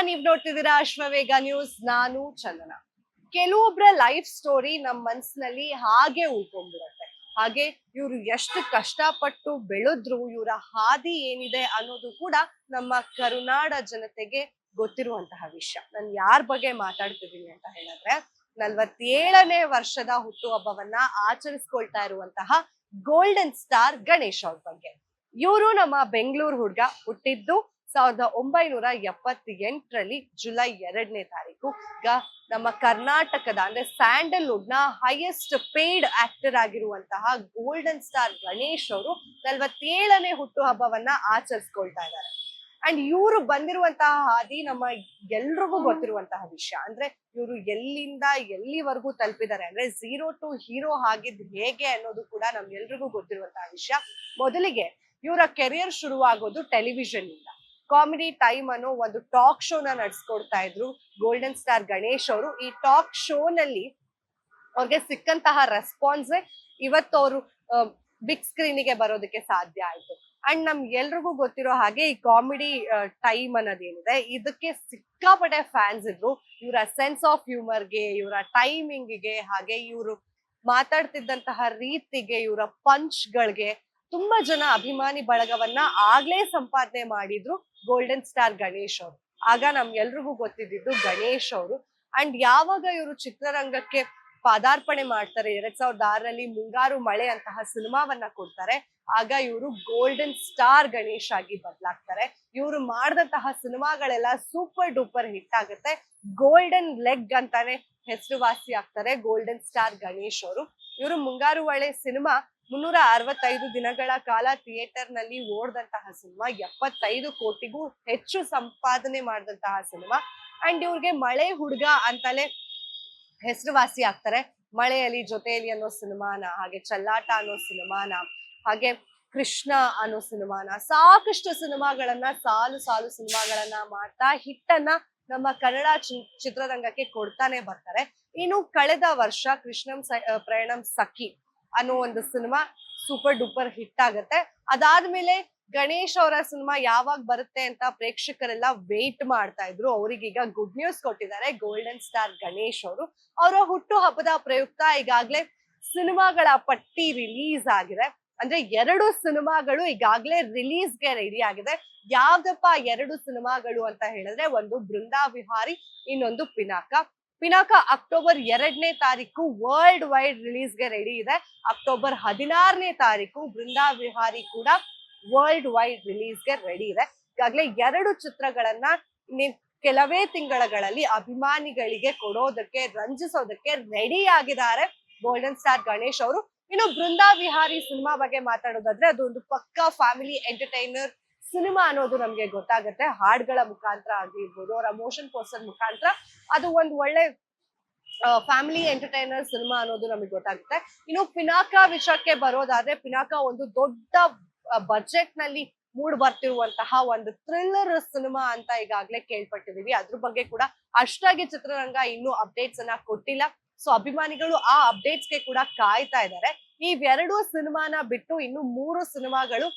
ನೀವ್ ನೋಡ್ತಿದ್ದೀರಾ ಅಶ್ವವೇಗ ನ್ಯೂಸ್. ನಾನು ಚಂದನ. ಕೆಲವೊಬ್ರ ಲೈಫ್ ಸ್ಟೋರಿ ನಮ್ ಮನ್ಸಿನಲ್ಲಿ ಹಾಗೆ ಉಳ್ಕೊಂಡ್ಬಿಡತ್ತೆ. ಹಾಗೆ ಇವ್ರು ಎಷ್ಟು ಕಷ್ಟಪಟ್ಟು ಬೆಳೆದ್ರು, ಇವರ ಹಾದಿ ಏನಿದೆ ಅನ್ನೋದು ಕೂಡ ನಮ್ಮ ಕರುನಾಡ ಜನತೆಗೆ ಗೊತ್ತಿರುವಂತಹ ವಿಷಯ. ನಾನು ಯಾರ ಬಗ್ಗೆ ಮಾತಾಡ್ತಿದ್ದೀನಿ ಅಂತ ಹೇಳಿದ್ರೆ, 47ನೇ ವರ್ಷದ ಹುಟ್ಟುಹಬ್ಬವನ್ನ ಆಚರಿಸ್ಕೊಳ್ತಾ ಇರುವಂತಹ ಗೋಲ್ಡನ್ ಸ್ಟಾರ್ ಗಣೇಶ್ ಅವ್ರ ಬಗ್ಗೆ. ಇವರು ನಮ್ಮ ಬೆಂಗಳೂರು ಹುಡುಗ. ಹುಟ್ಟಿದ್ದು 1978ರಲ್ಲಿ ಜುಲೈ 2ನೇ ತಾರೀಕು. ಈಗ ನಮ್ಮ ಕರ್ನಾಟಕದ ಅಂದ್ರೆ ಸ್ಯಾಂಡಲ್ವುಡ್ ನ ಹೈಯೆಸ್ಟ್ ಪೇಯ್ಡ್ ಆಕ್ಟರ್ ಆಗಿರುವಂತಹ ಗೋಲ್ಡನ್ ಸ್ಟಾರ್ ಗಣೇಶ್ ಅವರು 47ನೇ ಹುಟ್ಟುಹಬ್ಬವನ್ನ ಆಚರಿಸ್ಕೊಳ್ತಾ ಇದ್ದಾರೆ. ಅಂಡ್ ಇವರು ಬಂದಿರುವಂತಹ ಹಾದಿ ನಮ್ಮ ಎಲ್ರಿಗೂ ಗೊತ್ತಿರುವಂತಹ ವಿಷಯ. ಅಂದ್ರೆ ಇವರು ಎಲ್ಲಿಂದ ಎಲ್ಲಿವರೆಗೂ ತಲುಪಿದ್ದಾರೆ ಅಂದ್ರೆ ಝೀರೋ ಟು ಹೀರೋ ಆಗಿದ್ ಹೇಗೆ ಅನ್ನೋದು ಕೂಡ ನಮ್ಗೆಲ್ರಿಗೂ ಗೊತ್ತಿರುವಂತಹ ವಿಷಯ. ಮೊದಲಿಗೆ ಇವರ ಕೆರಿಯರ್ ಶುರುವಾಗೋದು ಟೆಲಿವಿಷನ್ ಇಂದ. ಕಾಮಿಡಿ ಟೈಮ್ ಅನ್ನೋ ಒಂದು ಟಾಕ್ ಶೋನ ನಡೆಸ್ಕೊಡ್ತಾ ಇದ್ರು ಗೋಲ್ಡನ್ ಸ್ಟಾರ್ ಗಣೇಶ್ ಅವರು. ಈ ಟಾಕ್ ಶೋ ನಲ್ಲಿ ಅವ್ರಿಗೆ ಸಿಕ್ಕಂತಹ ರೆಸ್ಪಾನ್ಸ್ ಇವತ್ತು ಅವರು ಬಿಗ್ ಸ್ಕ್ರೀನಿಗೆ ಬರೋದಕ್ಕೆ ಸಾಧ್ಯ ಆಯ್ತು. ಅಂಡ್ ಎಲ್ರಿಗೂ ಗೊತ್ತಿರೋ ಹಾಗೆ ಈ ಕಾಮಿಡಿ ಟೈಮ್ ಅನ್ನೋದೇನಿದೆ ಇದಕ್ಕೆ ಸಿಕ್ಕಾಪಟ್ಟೆ ಫ್ಯಾನ್ಸ್ ಇದ್ರು. ಇವರ ಸೆನ್ಸ್ ಆಫ್ ಹ್ಯೂಮರ್ಗೆ, ಇವರ ಟೈಮಿಂಗ್ಗೆ, ಹಾಗೆ ಇವರು ಮಾತಾಡ್ತಿದ್ದಂತಹ ರೀತಿಗೆ, ಇವರ ಪಂಚ್ಗಳಿಗೆ ತುಂಬಾ ಜನ ಅಭಿಮಾನಿ ಬಳಗವನ್ನ ಆಗ್ಲೇ ಸಂಪಾದನೆ ಮಾಡಿದ್ರು ಗೋಲ್ಡನ್ ಸ್ಟಾರ್ ಗಣೇಶ್ ಅವರು. ಆಗ ಎಲ್ರಿಗೂ ಗೊತ್ತಿದ್ದು ಗಣೇಶ್ ಅವರು. ಅಂಡ್ ಯಾವಾಗ ಇವರು ಚಿತ್ರರಂಗಕ್ಕೆ ಪಾದಾರ್ಪಣೆ ಮಾಡ್ತಾರೆ 2006ರಲ್ಲಿ ಮುಂಗಾರು ಮಳೆ ಅಂತಹ ಸಿನಿಮಾವನ್ನ ಕೊಡ್ತಾರೆ, ಆಗ ಇವರು ಗೋಲ್ಡನ್ ಸ್ಟಾರ್ ಗಣೇಶ್ ಆಗಿ ಬದಲಾಗ್ತಾರೆ. ಇವರು ಮಾಡಿದಂತಹ ಸಿನಿಮಾಗಳೆಲ್ಲ ಸೂಪರ್ ಡೂಪರ್ ಹಿಟ್ ಆಗುತ್ತೆ. ಗೋಲ್ಡನ್ ಲೆಗ್ ಅಂತಾನೆ ಹೆಸರುವಾಸಿ ಆಗ್ತಾರೆ ಗೋಲ್ಡನ್ ಸ್ಟಾರ್ ಗಣೇಶ್ ಅವರು. ಇವರು ಮುಂಗಾರು ಮಳೆ ಸಿನಿಮಾ 365 ದಿನಗಳ ಕಾಲ ಥಿಯೇಟರ್ ನಲ್ಲಿ ಓಡ್ದಂತಹ ಸಿನಿಮಾ, 75 ಕೋಟಿಗೂ ಹೆಚ್ಚು ಸಂಪಾದನೆ ಮಾಡಿದಂತಹ ಸಿನಿಮಾ. ಅಂಡ್ ಇವ್ರಿಗೆ ಮಳೆ ಹುಡುಗ ಅಂತಲೇ ಹೆಸರುವಾಸಿ ಆಗ್ತಾರೆ. ಮಳೆಯಲ್ಲಿ ಜೊತೆಯಲ್ಲಿ ಅನ್ನೋ ಸಿನಿಮಾನ, ಹಾಗೆ ಚಲ್ಲಾಟ ಅನ್ನೋ ಸಿನಿಮಾನ, ಹಾಗೆ ಕೃಷ್ಣ ಅನ್ನೋ ಸಿನಿಮಾನ, ಸಾಕಷ್ಟು ಸಿನಿಮಾಗಳನ್ನ ಸಾಲು ಸಾಲು ಸಿನಿಮಾಗಳನ್ನ ಮಾಡ್ತಾ ಹಿಟ್ಟನ್ನ ನಮ್ಮ ಕನ್ನಡ ಚಿತ್ರರಂಗಕ್ಕೆ ಕೊಡ್ತಾನೆ ಬರ್ತಾರೆ. ಇನ್ನು ಕಳೆದ ವರ್ಷ ಕೃಷ್ಣಂ ಪ್ರಯಾಣಂ ಸಖಿ ಅನ್ನೋ ಒಂದು ಸಿನಿಮಾ ಸೂಪರ್ ಡೂಪರ್ ಹಿಟ್ ಆಗುತ್ತೆ. ಅದಾದ್ಮೇಲೆ ಗಣೇಶ್ ಅವರ ಸಿನಿಮಾ ಯಾವಾಗ ಬರುತ್ತೆ ಅಂತ ಪ್ರೇಕ್ಷಕರೆಲ್ಲ ವೇಟ್ ಮಾಡ್ತಾ ಇದ್ರು. ಅವ್ರಿಗೀಗ ಗುಡ್ ನ್ಯೂಸ್ ಕೊಟ್ಟಿದ್ದಾರೆ ಗೋಲ್ಡನ್ ಸ್ಟಾರ್ ಗಣೇಶ್ ಅವರು. ಅವರ ಹುಟ್ಟು ಹಬ್ಬದ ಪ್ರಯುಕ್ತ ಈಗಾಗ್ಲೇ ಸಿನಿಮಾಗಳ ಪಟ್ಟಿ ರಿಲೀಸ್ ಆಗಿದೆ. ಅಂದ್ರೆ 2 ಸಿನಿಮಾಗಳು ಈಗಾಗ್ಲೇ ರಿಲೀಸ್ಗೆ ರೆಡಿ ಆಗಿದೆ. ಯಾವ್ದಪ್ಪ 2 ಸಿನಿಮಾಗಳು ಅಂತ ಹೇಳಿದ್ರೆ, ಒಂದು ಬೃಂದಾ ವಿಹಾರಿ, ಇನ್ನೊಂದು ಪಿನಾಕ. ಪಿನಾಕ ಅಕ್ಟೋಬರ್ 2ನೇ ತಾರೀಕು ವರ್ಲ್ಡ್ ವೈಡ್ ರಿಲೀಸ್ಗೆ ರೆಡಿ ಇದೆ. ಅಕ್ಟೋಬರ್ 16ನೇ ತಾರೀಕು ಬೃಂದಾ ವಿಹಾರಿ ಕೂಡ ವರ್ಲ್ಡ್ ವೈಡ್ ರಿಲೀಸ್ಗೆ ರೆಡಿ ಇದೆ. ಈಗಾಗಲೇ 2 ಚಿತ್ರಗಳನ್ನ ಕೆಲವೇ ತಿಂಗಳಲ್ಲಿ ಅಭಿಮಾನಿಗಳಿಗೆ ಕೊಡೋದಕ್ಕೆ, ರಂಜಿಸೋದಕ್ಕೆ ರೆಡಿ ಆಗಿದ್ದಾರೆ ಗೋಲ್ಡನ್ ಸ್ಟಾರ್ ಗಣೇಶ್ ಅವರು. ಇನ್ನು ಬೃಂದಾ ವಿಹಾರಿ ಸಿನಿಮಾ ಬಗ್ಗೆ ಮಾತಾಡೋದಾದ್ರೆ, ಅದೊಂದು ಪಕ್ಕಾ ಫ್ಯಾಮಿಲಿ ಎಂಟರ್ಟೈನರ್ ಸಿನಿಮಾ ಅನ್ನೋದು ನಮ್ಗೆ ಗೊತ್ತಾಗುತ್ತೆ. ಹಾಡ್ಗಳ ಮುಖಾಂತರ ಆಗಿರ್ಬೋದು, ಅವರ ಮೋಷನ್ ಪೋಸ್ಟರ್ ಮುಖಾಂತರ ಅದು ಒಂದು ಒಳ್ಳೆ ಫ್ಯಾಮಿಲಿ ಎಂಟರ್ಟೈನರ್ ಸಿನಿಮಾ ಅನ್ನೋದು ನಮಗೆ ಗೊತ್ತಾಗುತ್ತೆ. ಇನ್ನು ಪಿನಾಕ ವಿಷಯಕ್ಕೆ ಬರೋದಾದ್ರೆ, ಪಿನಾಕ ಒಂದು ದೊಡ್ಡ ಬಜೆಟ್ ನಲ್ಲಿ ಮೂಡ್ ಬರ್ತಿರುವಂತಹ ಒಂದು ಥ್ರಿಲ್ಲರ್ ಸಿನಿಮಾ ಅಂತ ಈಗಾಗ್ಲೇ ಕೇಳ್ಪಟ್ಟಿದೀವಿ. ಅದ್ರ ಬಗ್ಗೆ ಕೂಡ ಅಷ್ಟಾಗಿ ಚಿತ್ರರಂಗ ಇನ್ನೂ ಅಪ್ಡೇಟ್ಸ್ ಅನ್ನ ಕೊಟ್ಟಿಲ್ಲ. ಸೊ ಅಭಿಮಾನಿಗಳು ಆ ಅಪ್ಡೇಟ್ಸ್ಗೆ ಕೂಡ ಕಾಯ್ತಾ ಇದ್ದಾರೆ. ಈ 2 ಸಿನಿಮಾನ ಬಿಟ್ಟು ಇನ್ನು 3 ಸಿನಿಮಾಗಳು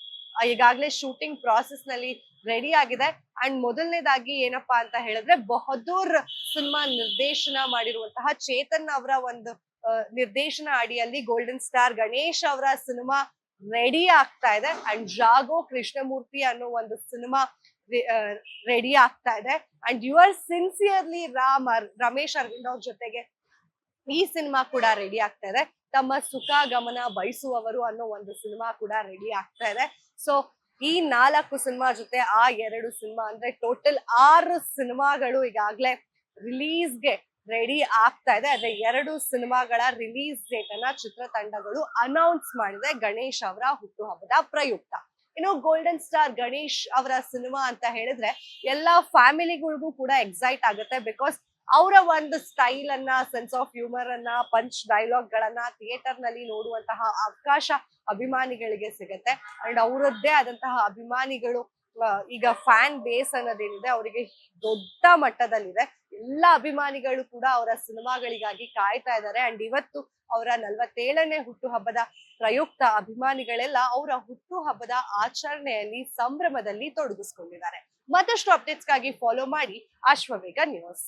ಈಗಾಗ್ಲೇ ಶೂಟಿಂಗ್ ಪ್ರಾಸೆಸ್ ನಲ್ಲಿ ರೆಡಿ ಆಗಿದೆ. ಅಂಡ್ ಮೊದಲನೇದಾಗಿ ಏನಪ್ಪಾ ಅಂತ ಹೇಳಿದ್ರೆ, ಬಹದ್ದೂರ್ ಸಿನಿಮಾ ನಿರ್ದೇಶನ ಮಾಡಿರುವಂತಹ ಚೇತನ್ ಅವರ ಒಂದು ನಿರ್ದೇಶನ ಅಡಿಯಲ್ಲಿ ಗೋಲ್ಡನ್ ಸ್ಟಾರ್ ಗಣೇಶ್ ಅವರ ಸಿನಿಮಾ ರೆಡಿ ಆಗ್ತಾ ಇದೆ. ಅಂಡ್ ಜಾಗೋ ಕೃಷ್ಣಮೂರ್ತಿ ಅನ್ನೋ ಒಂದು ಸಿನಿಮಾ ರೆಡಿ ಆಗ್ತಾ ಇದೆ. And your sincerely Ramesh Aravind ಅವ್ರ ಜೊತೆಗೆ ಈ ಸಿನಿಮಾ ಕೂಡ ರೆಡಿ ಆಗ್ತಾ ಇದೆ. ತಮ್ಮ ಸುಖ ಗಮನ ಬಯಸುವವರು ಅನ್ನೋ ಒಂದು ಸಿನಿಮಾ ಕೂಡ ರೆಡಿ ಆಗ್ತಾ ಇದೆ. ಸೊ ಈ 4 ಸಿನಿಮಾ ಜೊತೆ ಆ 2 ಸಿನಿಮಾ ಅಂದ್ರೆ ಟೋಟಲ್ 6 ಸಿನಿಮಾಗಳು ಈಗಾಗ್ಲೇ ರಿಲೀಸ್ಗೆ ರೆಡಿ ಆಗ್ತಾ ಇದೆ. ಅದೇ 2 ಸಿನಿಮಾಗಳ ರಿಲೀಸ್ ಡೇಟ್ ಅನ್ನ ಚಿತ್ರತಂಡಗಳು ಅನೌನ್ಸ್ ಮಾಡಿದೆ ಗಣೇಶ್ ಅವರ ಹುಟ್ಟುಹಬ್ಬದ ಪ್ರಯುಕ್ತ. ಇನ್ನು ಗೋಲ್ಡನ್ ಸ್ಟಾರ್ ಗಣೇಶ್ ಅವರ ಸಿನಿಮಾ ಅಂತ ಹೇಳಿದ್ರೆ ಎಲ್ಲಾ ಫ್ಯಾಮಿಲಿಗಳಿಗೂ ಕೂಡ ಎಕ್ಸೈಟ್ ಆಗುತ್ತೆ. ಬಿಕಾಸ್ ಅವರ ಒಂದು ಸ್ಟೈಲ್ ಅನ್ನ, ಸೆನ್ಸ್ ಆಫ್ ಹ್ಯೂಮರ್ ಅನ್ನ, ಪಂಚ್ ಡೈಲಾಗ್ ಗಳನ್ನ ಥಿಯೇಟರ್ ನಲ್ಲಿ ನೋಡುವಂತಹ ಅವಕಾಶ ಅಭಿಮಾನಿಗಳಿಗೆ ಸಿಗತ್ತೆ. ಅಂಡ್ ಅವರದ್ದೇ ಆದಂತಹ ಅಭಿಮಾನಿಗಳು ಈಗ ಫ್ಯಾನ್ ಬೇಸ್ ಅನ್ನೋದೇನಿದೆ ಅವರಿಗೆ ದೊಡ್ಡ ಮಟ್ಟದಲ್ಲಿದೆ. ಎಲ್ಲ ಅಭಿಮಾನಿಗಳು ಕೂಡ ಅವರ ಸಿನಿಮಾಗಳಿಗಾಗಿ ಕಾಯ್ತಾ ಇದ್ದಾರೆ. ಅಂಡ್ ಇವತ್ತು ಅವರ 47ನೇ ಹುಟ್ಟುಹಬ್ಬದ ಪ್ರಯುಕ್ತ ಅಭಿಮಾನಿಗಳೆಲ್ಲ ಅವರ ಹುಟ್ಟುಹಬ್ಬದ ಆಚರಣೆಯಲ್ಲಿ ಸಂಭ್ರಮದಲ್ಲಿ ತೊಡಗಿಸ್ಕೊಂಡಿದ್ದಾರೆ. ಮತ್ತಷ್ಟು ಅಪ್ಡೇಟ್ಸ್ಗಾಗಿ ಫಾಲೋ ಮಾಡಿ ಅಶ್ವವೇಗ ನ್ಯೂಸ್.